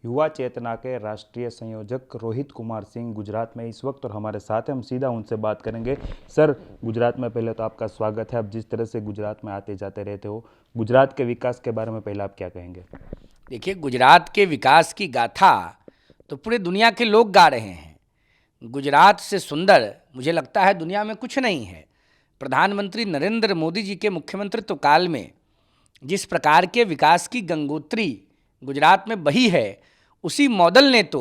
युवा चेतना के राष्ट्रीय संयोजक रोहित कुमार सिंह गुजरात में इस वक्त और हमारे साथ हैं। हम सीधा उनसे बात करेंगे। सर, गुजरात में पहले तो आपका स्वागत है। आप जिस तरह से गुजरात में आते जाते रहते हो, गुजरात के विकास के बारे में पहले आप क्या कहेंगे? देखिए, गुजरात के विकास की गाथा तो पूरे दुनिया के लोग गा रहे हैं। गुजरात से सुंदर मुझे लगता है दुनिया में कुछ नहीं है। प्रधानमंत्री नरेंद्र मोदी जी के मुख्यमंत्रित्व काल में जिस प्रकार के विकास की गंगोत्री गुजरात में बही है, उसी मॉडल ने तो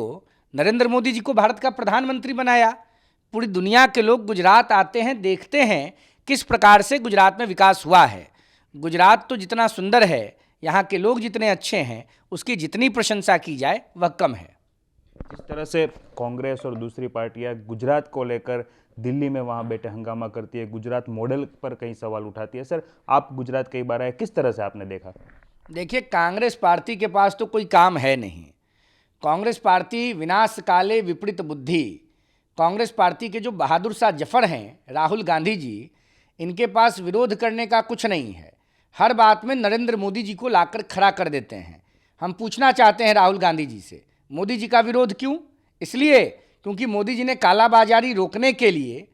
नरेंद्र मोदी जी को भारत का प्रधानमंत्री बनाया। पूरी दुनिया के लोग गुजरात आते हैं, देखते हैं किस प्रकार से गुजरात में विकास हुआ है। गुजरात तो जितना सुंदर है, यहाँ के लोग जितने अच्छे हैं, उसकी जितनी प्रशंसा की जाए वह कम है। जिस तरह से कांग्रेस और दूसरी पार्टियां गुजरात को लेकर दिल्ली में वहां बैठे हंगामा करती है, गुजरात मॉडल पर कई सवाल उठाती है, सर आप गुजरात कई बार आए, किस तरह से आपने देखा? देखिए, कांग्रेस पार्टी के पास तो कोई काम है नहीं। कांग्रेस पार्टी विनाश काले विपरीत बुद्धि। कांग्रेस पार्टी के जो बहादुर शाह जफर हैं, राहुल गांधी जी, इनके पास विरोध करने का कुछ नहीं है। हर बात में नरेंद्र मोदी जी को लाकर खड़ा कर देते हैं। हम पूछना चाहते हैं राहुल गांधी जी से, मोदी जी का विरोध क्यों? इसलिए क्योंकि मोदी जी ने कालाबाजारी रोकने के लिए,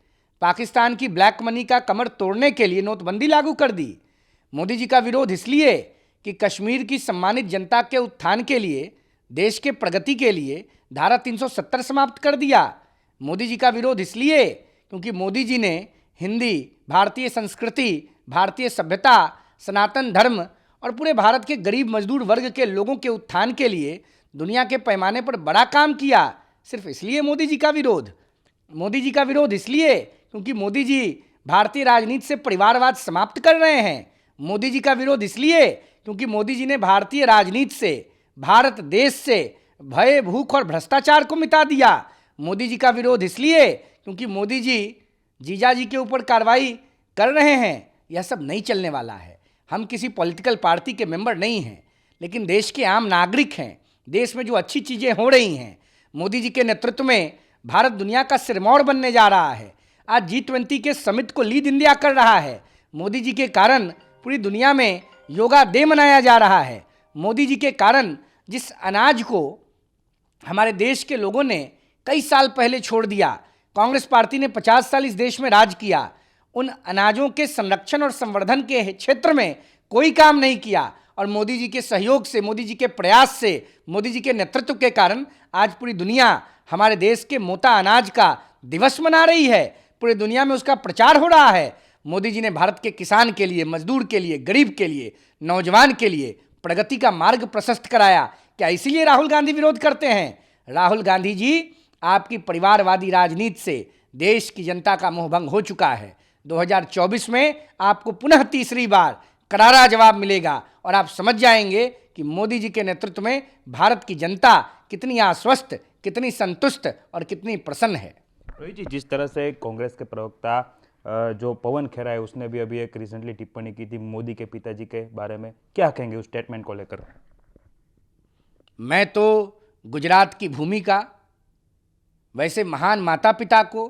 पाकिस्तान की ब्लैक मनी का कमर तोड़ने के लिए नोटबंदी लागू कर दी। मोदी जी का विरोध इसलिए कि कश्मीर की सम्मानित जनता के उत्थान के लिए, देश के प्रगति के लिए धारा 370 समाप्त कर दिया। मोदी जी का विरोध इसलिए क्योंकि मोदी जी ने हिंदी, भारतीय संस्कृति, भारतीय सभ्यता, सनातन धर्म और पूरे भारत के गरीब मजदूर वर्ग के लोगों के उत्थान के लिए दुनिया के पैमाने पर बड़ा काम किया। सिर्फ इसलिए मोदी जी का विरोध। मोदी जी का विरोध इसलिए क्योंकि मोदी जी भारतीय राजनीति से परिवारवाद समाप्त कर रहे हैं। मोदी जी का विरोध इसलिए क्योंकि मोदी जी ने भारतीय राजनीति से, भारत देश से भय, भूख और भ्रष्टाचार को मिटा दिया। मोदी जी का विरोध इसलिए क्योंकि मोदी जी जीजा जी के ऊपर कार्रवाई कर रहे हैं। यह सब नहीं चलने वाला है। हम किसी पॉलिटिकल पार्टी के मेंबर नहीं हैं, लेकिन देश के आम नागरिक हैं। देश में जो अच्छी चीज़ें हो रही हैं, मोदी जी के नेतृत्व में भारत दुनिया का सिरमौर बनने जा रहा है। आज G20 के समिट को लीड इंडिया कर रहा है। मोदी जी के कारण पूरी दुनिया में योगा डे मनाया जा रहा है। मोदी जी के कारण जिस अनाज को हमारे देश के लोगों ने कई साल पहले छोड़ दिया, कांग्रेस पार्टी ने 50 साल इस देश में राज किया, उन अनाजों के संरक्षण और संवर्धन के क्षेत्र में कोई काम नहीं किया। और मोदी जी के सहयोग से, मोदी जी के प्रयास से, मोदी जी के नेतृत्व के कारण आज पूरी दुनिया हमारे देश के मोटा अनाज का दिवस मना रही है। पूरी दुनिया में उसका प्रचार हो रहा है। मोदी जी ने भारत के किसान के लिए, मजदूर के लिए, गरीब के लिए, नौजवान के लिए प्रगति का मार्ग प्रशस्त कराया। क्या इसीलिए राहुल गांधी विरोध करते हैं? राहुल गांधी जी, आपकी परिवारवादी राजनीति से देश की जनता का मोहभंग हो चुका है। 2024 में आपको पुनः तीसरी बार करारा जवाब मिलेगा और आप समझ जाएंगे कि मोदी जी के नेतृत्व में भारत की जनता कितनी आश्वस्त, कितनी संतुष्ट और कितनी प्रसन्न है। रोहित जी, जिस तरह से कांग्रेस के प्रवक्ता जो पवन खेरा है, उसने भी अभी एक रिसेंटली टिप्पणी की थी मोदी के पिताजी के बारे में, क्या कहेंगे उस स्टेटमेंट को लेकर? मैं तो गुजरात की भूमि का, वैसे महान माता पिता को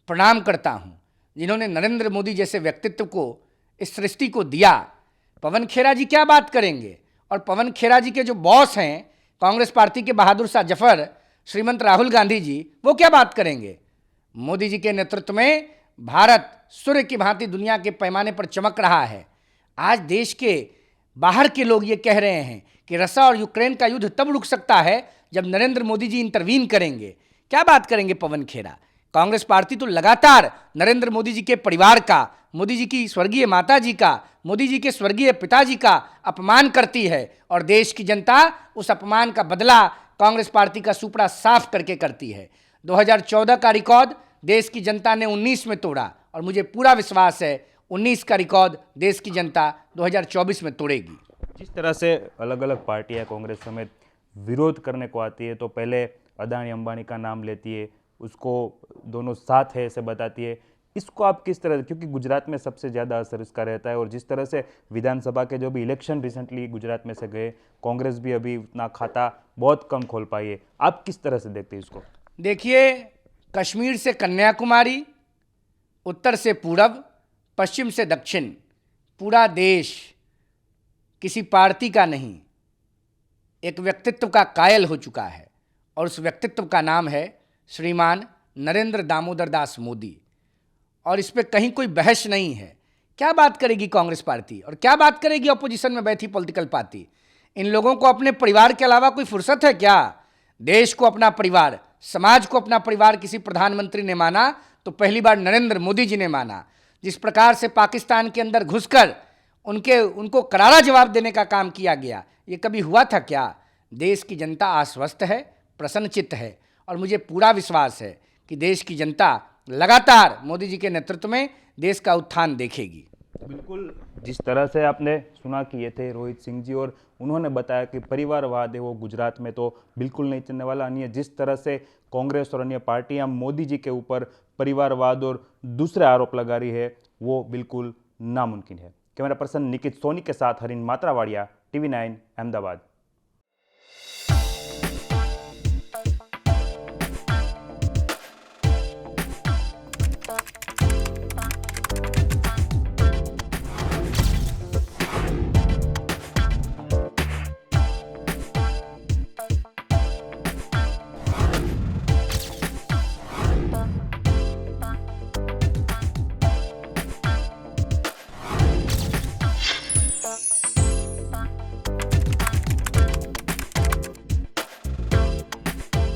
प्रणाम करता हूं, जिन्होंने नरेंद्र मोदी जैसे व्यक्तित्व को इस सृष्टि को दिया। पवन खेरा जी क्या बात करेंगे? और पवन खेरा जी के जो बॉस हैं कांग्रेस पार्टी के बहादुर शाह जफर, श्रीमंत राहुल गांधी जी, वो क्या बात करेंगे? मोदी जी के नेतृत्व में भारत सूर्य की भांति दुनिया के पैमाने पर चमक रहा है। आज देश के बाहर के लोग ये कह रहे हैं कि रसिया और यूक्रेन का युद्ध तब रुक सकता है जब नरेंद्र मोदी जी इंटरवीन करेंगे। क्या बात करेंगे पवन खेरा? कांग्रेस पार्टी तो लगातार नरेंद्र मोदी जी के परिवार का, मोदी जी की स्वर्गीय माता जी का, मोदी जी के स्वर्गीय पिताजी का अपमान करती है और देश की जनता उस अपमान का बदला कांग्रेस पार्टी का सुपड़ा साफ करके करती है। 2014 का रिकॉर्ड देश की जनता ने 19 में तोड़ा और मुझे पूरा विश्वास है 19 का रिकॉर्ड देश की जनता 2024 में तोड़ेगी। जिस तरह से अलग अलग पार्टियां कांग्रेस समेत विरोध करने को आती है, तो पहले अदानी अंबानी का नाम लेती है, उसको दोनों साथ है ऐसे बताती है, इसको आप किस तरह, क्योंकि गुजरात में सबसे ज़्यादा असर इसका रहता है, और जिस तरह से विधानसभा के जो भी इलेक्शन रिसेंटली गुजरात में से गए, कांग्रेस भी अभी उतना खाता बहुत कम खोल पाई है, आप किस तरह से देखते हैं इसको? देखिए, कश्मीर से कन्याकुमारी, उत्तर से पूरब, पश्चिम से दक्षिण, पूरा देश किसी पार्टी का नहीं, एक व्यक्तित्व का कायल हो चुका है और उस व्यक्तित्व का नाम है श्रीमान नरेंद्र दामोदर दास मोदी। और इस पे कहीं कोई बहस नहीं है। क्या बात करेगी कांग्रेस पार्टी और क्या बात करेगी अपोजिशन में बैठी पॉलिटिकल पार्टी? इन लोगों को अपने परिवार के अलावा कोई फुर्सत है क्या? देश को अपना परिवार, समाज को अपना परिवार किसी प्रधानमंत्री ने माना तो पहली बार नरेंद्र मोदी जी ने माना। जिस प्रकार से पाकिस्तान के अंदर घुसकर उनको करारा जवाब देने का काम किया गया, ये कभी हुआ था क्या? देश की जनता आश्वस्त है, प्रसन्नचित्त है और मुझे पूरा विश्वास है कि देश की जनता लगातार मोदी जी के नेतृत्व में देश का उत्थान देखेगी। बिल्कुल, जिस तरह से आपने सुना कि ये थे रोहित सिंह जी और उन्होंने बताया कि परिवारवाद है वो गुजरात में तो बिल्कुल नहीं चलने वाला। अन्य जिस तरह से कांग्रेस और अन्य पार्टियां मोदी जी के ऊपर परिवारवाद और दूसरे आरोप लगा रही है वो बिल्कुल नामुमकिन है। कैमरा पर्सन निकित सोनी के साथ हरिन मात्रावाड़िया, TV9 अहमदाबाद।